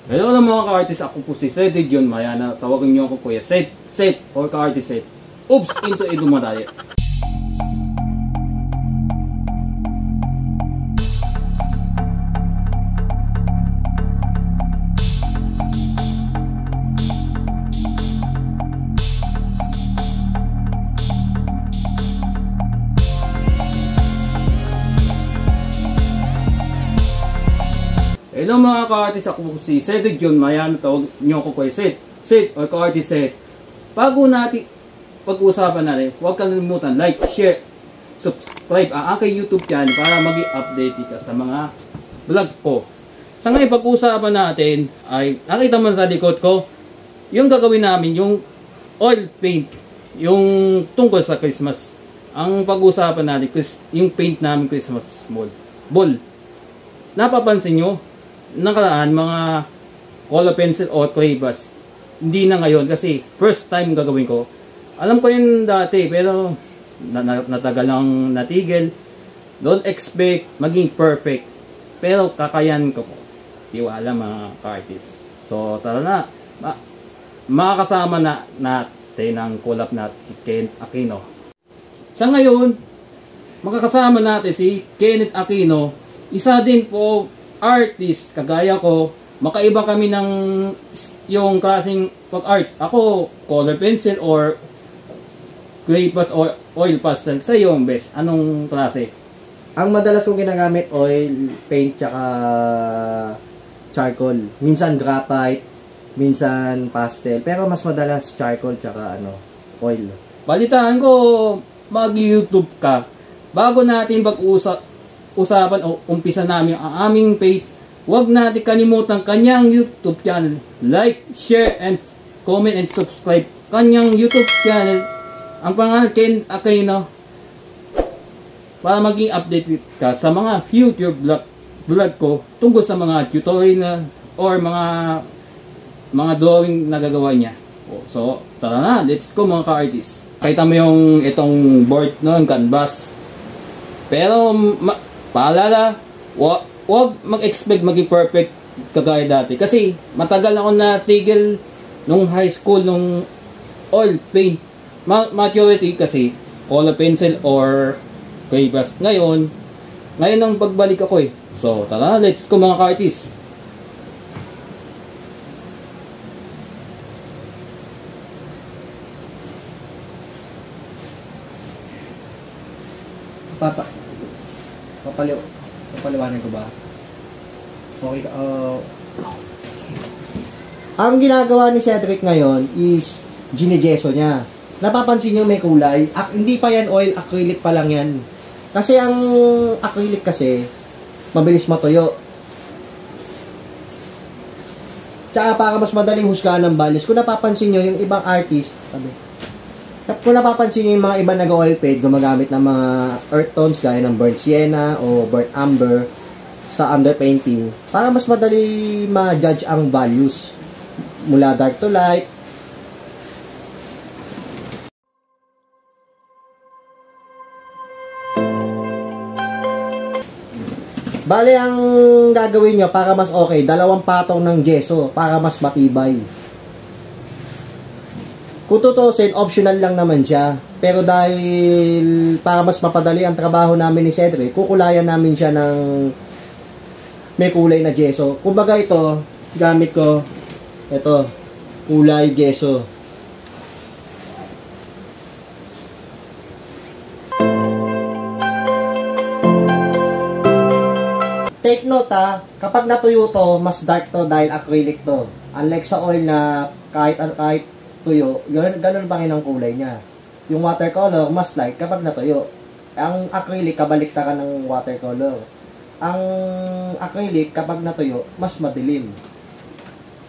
Hello lang mga ka-artist, ako po si Seth John Mayana. Tawagan niyo ako Kuya Seth or ka-artist Seth. Oops, into Edu Madaya. Hello mga ka-artist, ako po si Seth John Mayana. Tawag niyo ako Kuya Seth or ka-artist Seth. Bago natin pag-usapan natin, huwag kalimutan like, share, subscribe ang aking YouTube channel para maging update ka sa mga vlog ko. Sa ngayon pag-usapan natin ay nakita mo sa likod ko yung gagawin namin, yung oil paint, yung tungkol sa Christmas. Ang pag-usapan natin yung paint namin Christmas ball. Napapansin nyo nakaraan mga color pencil o clay brush, hindi na ngayon kasi first time gagawin ko. Alam ko yun dati pero natagal lang natigil. Don't expect maging perfect pero kakayan ko po, tiwala mga ka-artist. So tara na, makakasama na natin ang collab natin si Kenneth Aquino. Sa ngayon makakasama natin si Kenneth Aquino, isa din po artist kagaya ko. Makaiba kami ng yung klaseng pag-art. Ako color pencil or clay brush or oil pastel. Sa iyo ang best, anong klase? Ang madalas kong ginagamit oil paint tsaka charcoal. Minsan graphite, minsan pastel, pero mas madalas charcoal tsaka oil. Balitaan ko mag-YouTube ka. Bago natin usapan o umpisa namin ang aming paint, huwag natin kalimutan kanyang YouTube channel. Like, share, and comment and subscribe kanyang YouTube channel. Ang pangalan Kenneth Aquino para maging update ka sa mga future vlog ko tungkol sa mga tutorial or mga drawing na gagawa niya. So, tara na, let's go mga ka-artist. Kita mo yung itong board ng canvas. Pero paalala, wag mag-expect maging perfect kagaya dati. Kasi matagal ako natigil nung high school, nung oil paint. Majority kasi color pencil or clay brush. Ngayon ang pagbalik ako eh. So tara, let's go mga ka-artist. Papaliwanan ko ba? Okay. Ang ginagawa ni Cedric ngayon is ginigeso niya. Napapansin niyo may kulay. Hindi pa yan oil, acrylic pa lang yan. Kasi ang acrylic kasi mabilis matuyo. Tsaka para mas madaling husgahan ng balis. Kung napapansin niyo yung ibang artist, kung napapansin nyo yung mga iba nag-oil paint, gumagamit ng mga earth tones gaya ng burnt sienna o burnt amber sa underpainting para mas madali ma-judge ang values mula dark to light. Bale, ang gagawin nyo para mas okay, 2 patong ng gesso para mas matibay. Kung tutusin, optional lang naman siya. Pero dahil para mas mapadali ang trabaho namin ni Cedric, kukulayan namin siya ng may kulay na gesso. Kumbaga ito, gamit ko, ito, kulay gesso. Take note kapag natuyo to, mas dark to dahil acrylic to. Unlike sa oil na kahit tuyo, ganun pa rin ang kulay niya. Yung watercolor, mas light kapag natuyo. Ang acrylic, kabaliktaran ng watercolor. Ang acrylic, kapag natuyo, mas madilim.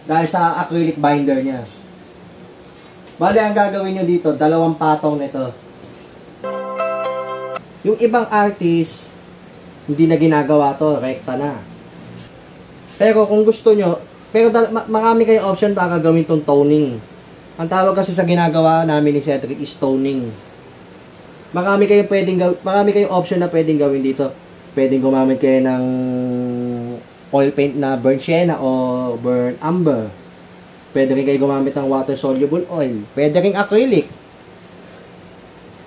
Dahil sa acrylic binder niya. Bale, ang gagawin nyo dito, 2 patong nito. Yung ibang artist, hindi na ginagawa to, rekta na. Pero kung gusto nyo, marami kayong option para gawin tong toning. Ang tawag kasi sa ginagawa namin ni Cedric is toning. Marami kayong option na pwedeng gawin dito. Pwedeng gumamit kayo ng oil paint na burnt sienna o burnt amber. Pwede rin kayo gumamit ng water-soluble oil. Pwede rin acrylic.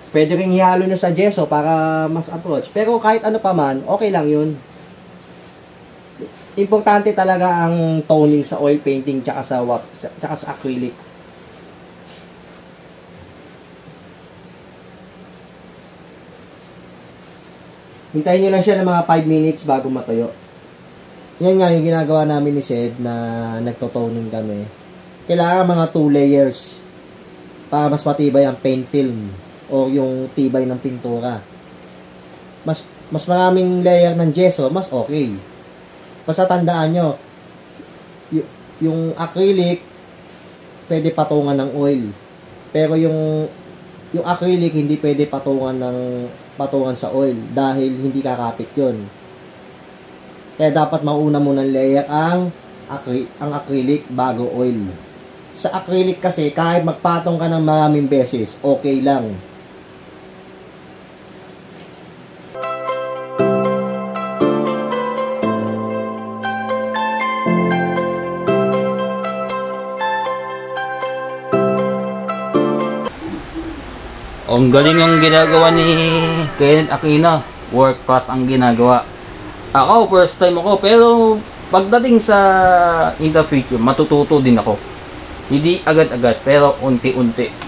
Pwede rin ihalo nyo sa gesso para mas approach. Pero kahit ano pa man, okay lang yun. Importante talaga ang toning sa oil painting tsaka sa acrylic. Hintayin nyo lang siya ng mga 5 minutes bago matuyo. Yan nga yung ginagawa namin ni Sed na nagtotoning kami. Kailangan mga 2 layers para mas matibay ang paint film o yung tibay ng pintura. Mas maraming layer ng gesso, mas okay. Basta tandaan nyo, yung acrylic, pwede patungan ng oil. Pero yung acrylic, hindi pwede patungan sa oil dahil hindi kakapit yun. Kaya dapat mauna muna layer ang acrylic bago oil. Sa acrylic kasi, kahit magpatong ka ng maraming beses, okay lang. Ang galing ang ginagawa ni Kenneth Aquino. Work class ang ginagawa. Ako, first time ako. Pero pagdating sa in the future, matututo din ako. Hindi agad-agad, pero unti-unti.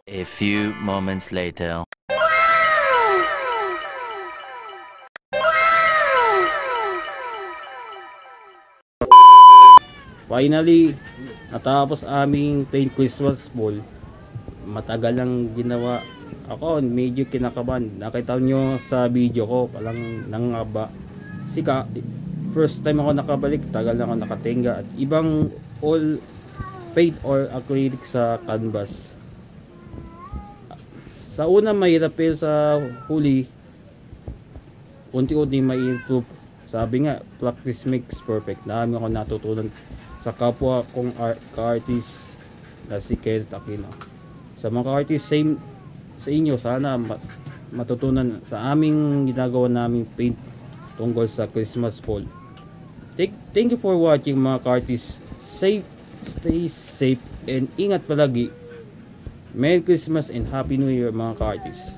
A few moments later. Finally, natapos aming paint Christmas ball. Matagal lang ginawa. Ako medyo kinakabahan. Nakita nyo sa video ko, palang nangaba. First time ako nakabalik, tagal na ako nakatingga. At ibang all paint or acrylic sa canvas. Sa una mahirap pero sa huli, unti-unti may improve. Sabi nga, practice makes perfect. Dami ako natutunan sa kapwa kong ka-artist na si Kenneth Aquino. Sa mga ka-artist, same sa inyo, sana matutunan sa aming ginagawa naming paint tungkol sa Christmas fall. Thank you for watching mga ka-artist. Stay safe and ingat palagi. Merry Christmas and Happy New Year mga ka-artist.